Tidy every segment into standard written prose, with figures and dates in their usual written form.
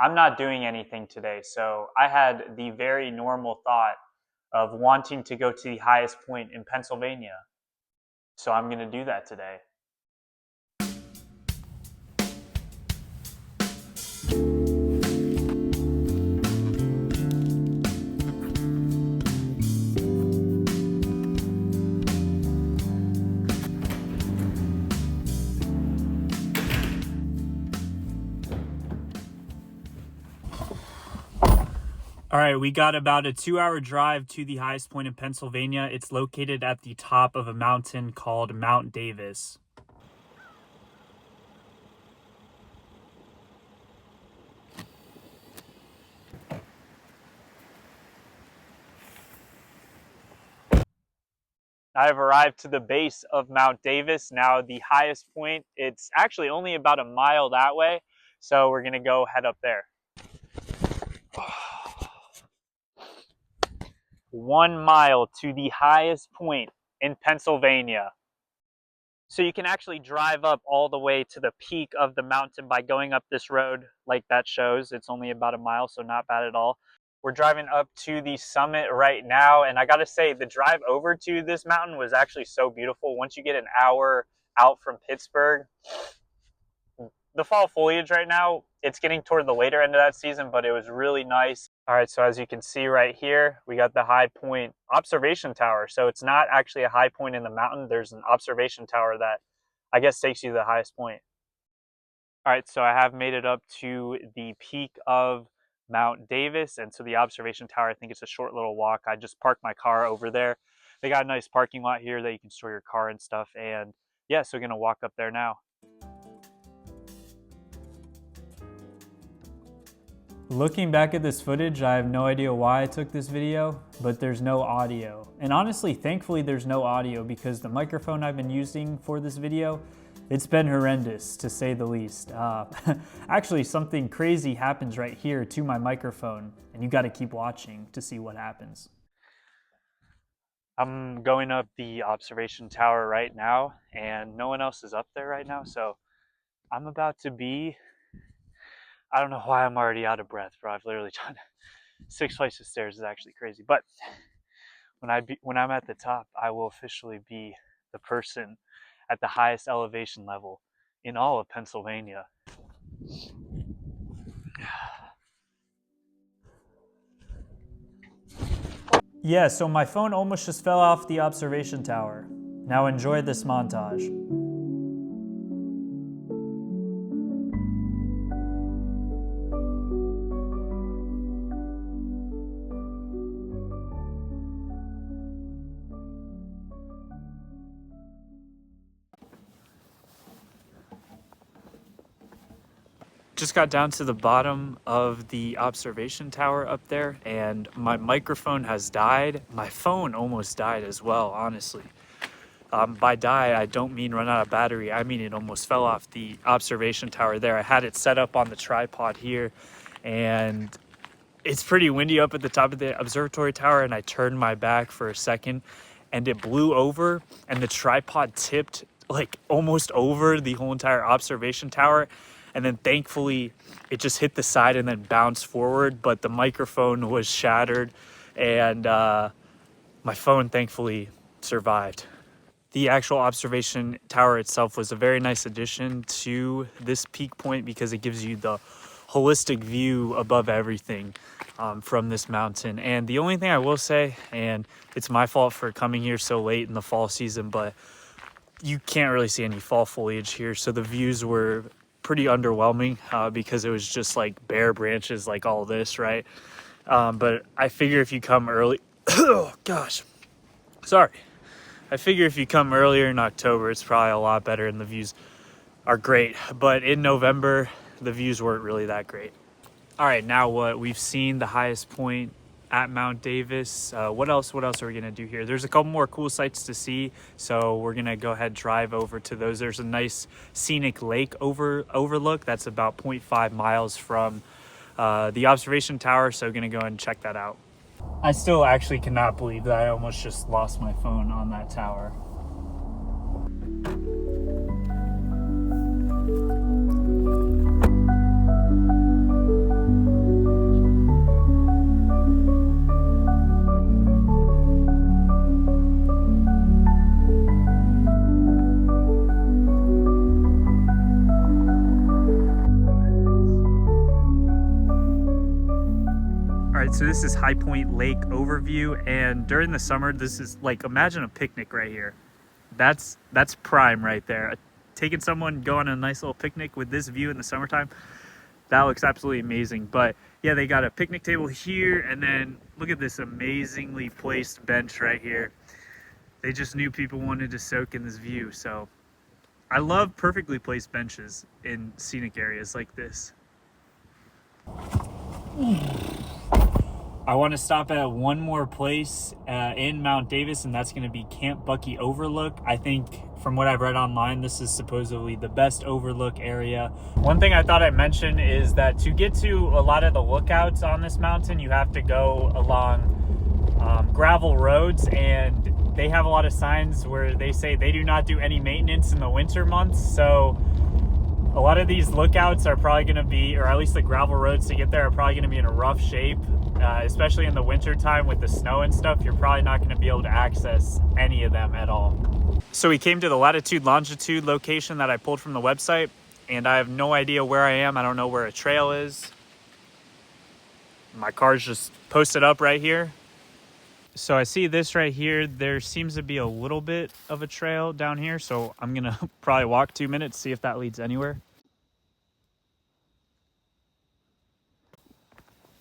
I'm not doing anything today, so I had the very normal thought of wanting to go to the highest point in Pennsylvania. So I'm going to do that today. All right, we got about a 2-hour drive to the highest point in Pennsylvania. It's located at the top of a mountain called Mount Davis. I've arrived to the base of Mount Davis, now the highest point. It's actually only about a mile that way, so we're gonna go head up there. 1 mile to the highest point in Pennsylvania. So you can actually drive up all the way to the peak of the mountain by going up this road like that shows. It's only about a mile, so not bad at all. We're driving up to the summit right now, and I gotta say, the drive over to this mountain was actually so beautiful. Once you get an hour out from Pittsburgh, the fall foliage right now, it's getting toward the later end of that season, but it was really nice. All right, so as you can see right here, we got the high point observation tower. So it's not actually a high point in the mountain. There's an observation tower that I guess takes you to the highest point. All right, so I have made it up to the peak of Mount Davis. And so the observation tower, I think it's a short little walk. I just parked my car over there. They got a nice parking lot here that you can store your car and stuff. And yeah, so we're gonna walk up there now. Looking back at this footage, I have no idea why I took this video, but there's no audio. And honestly, thankfully there's no audio because the microphone I've been using for this video, it's been horrendous to say the least. Actually, something crazy happens right here to my microphone, and you gotta keep watching to see what happens. I'm going up the observation tower right now, and no one else is up there right now, so I'm about to be, I don't know why I'm already out of breath, bro. I've literally done 6 flights of stairs. Is actually crazy. But when I'm at the top, I will officially be the person at the highest elevation level in all of Pennsylvania. Yeah, so my phone almost just fell off the observation tower. Now enjoy this montage. Just got down to the bottom of the observation tower up there, and my microphone has died. My phone almost died as well, honestly. By die, I don't mean run out of battery. I mean it almost fell off the observation tower there. I had it set up on the tripod here, and it's pretty windy up at the top of the observatory tower, and I turned my back for a second, and it blew over, and the tripod tipped like almost over the whole entire observation tower. And then thankfully it just hit the side and then bounced forward, but the microphone was shattered, and my phone thankfully survived. The actual observation tower itself was a very nice addition to this peak point because it gives you the holistic view above everything from this mountain. And the only thing I will say, and it's my fault for coming here so late in the fall season, but you can't really see any fall foliage here, so the views were pretty underwhelming because it was just like bare branches like all this, right? But I figure if you come early, oh gosh, sorry. I figure if you come earlier in October, it's probably a lot better and the views are great. But in November, the views weren't really that great. All right, now what? We've seen the highest point at Mount Davis. What else are we gonna do here? There's a couple more cool sights to see, so we're gonna go ahead and drive over to those. There's a nice scenic lake overlook that's about 0.5 miles from the observation tower, so we're gonna go ahead and check that out. I still actually cannot believe that I almost just lost my phone on that tower. right, so this is High Point Lake overview, and during the summer, this is like, imagine a picnic right here. That's prime right there. Taking someone, go on a nice little picnic with this view in the summertime, that looks absolutely amazing. But yeah, they got a picnic table here, and then look at this amazingly placed bench right here. They just knew people wanted to soak in this view, so I love perfectly placed benches in scenic areas like this. I want to stop at one more place in Mount Davis, and that's going to be Camp Bucky Overlook. I think from what I've read online, this is supposedly the best overlook area. One thing I thought I'd mention is that to get to a lot of the lookouts on this mountain, you have to go along gravel roads, and they have a lot of signs where they say they do not do any maintenance in the winter months. So a lot of these lookouts are probably going to be, or at least the gravel roads to get there are probably going to be in a rough shape, especially in the winter time with the snow and stuff. You're probably not going to be able to access any of them at all. So we came to the latitude longitude location that I pulled from the website, and I have no idea where I am. I don't know where a trail is. My car's just posted up right here. So I see this right here. There seems to be a little bit of a trail down here, so I'm gonna probably walk 2 minutes, see if that leads anywhere.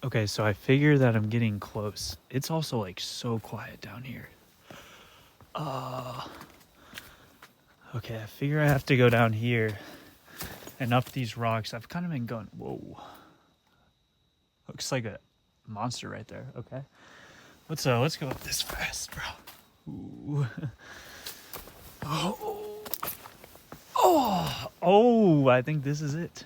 Okay, so I figure that I'm getting close. It's also like so quiet down here. Okay, I figure I have to go down here and up these rocks. I've kind of been going, whoa. Looks like a monster right there. Okay. Let's go up this fast, bro. Ooh. Oh, I think this is it.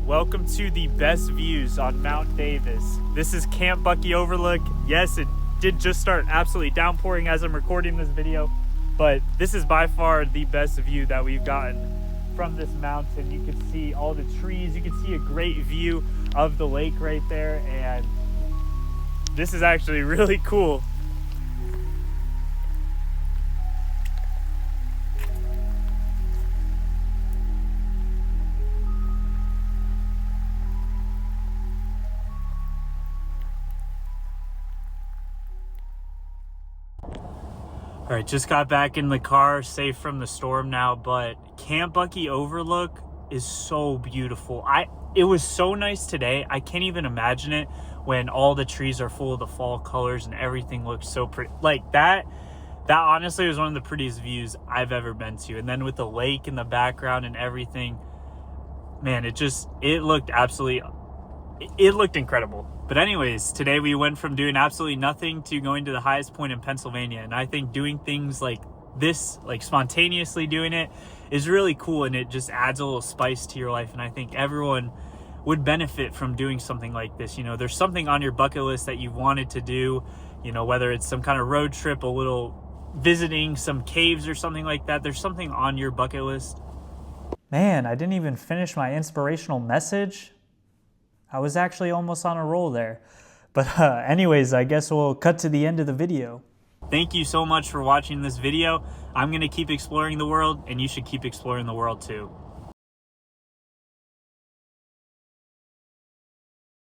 Welcome to the best views on Mount Davis. This is Camp Bucky Overlook. Yes, it did just start absolutely downpouring as I'm recording this video, but this is by far the best view that we've gotten from this mountain. You can see all the trees. You can see a great view of the lake right there, and this is actually really cool. All right, just got back in the car, safe from the storm now, but Camp Bucky Overlook is so beautiful. It was so nice today. I can't even imagine it when all the trees are full of the fall colors and everything looks so pretty. Like that honestly was one of the prettiest views I've ever been to. And then with the lake in the background and everything, man, it looked incredible. But anyways, today we went from doing absolutely nothing to going to the highest point in Pennsylvania. And I think doing things like this, like spontaneously doing it, is really cool, and it just adds a little spice to your life. And I think everyone would benefit from doing something like this. You know, there's something on your bucket list that you wanted to do, you know, whether it's some kind of road trip, a little visiting some caves or something like that. There's something on your bucket list. Man, I didn't even finish my inspirational message. I was actually almost on a roll there. But anyways, I guess we'll cut to the end of the video. Thank you so much for watching this video. I'm going to keep exploring the world, and you should keep exploring the world too.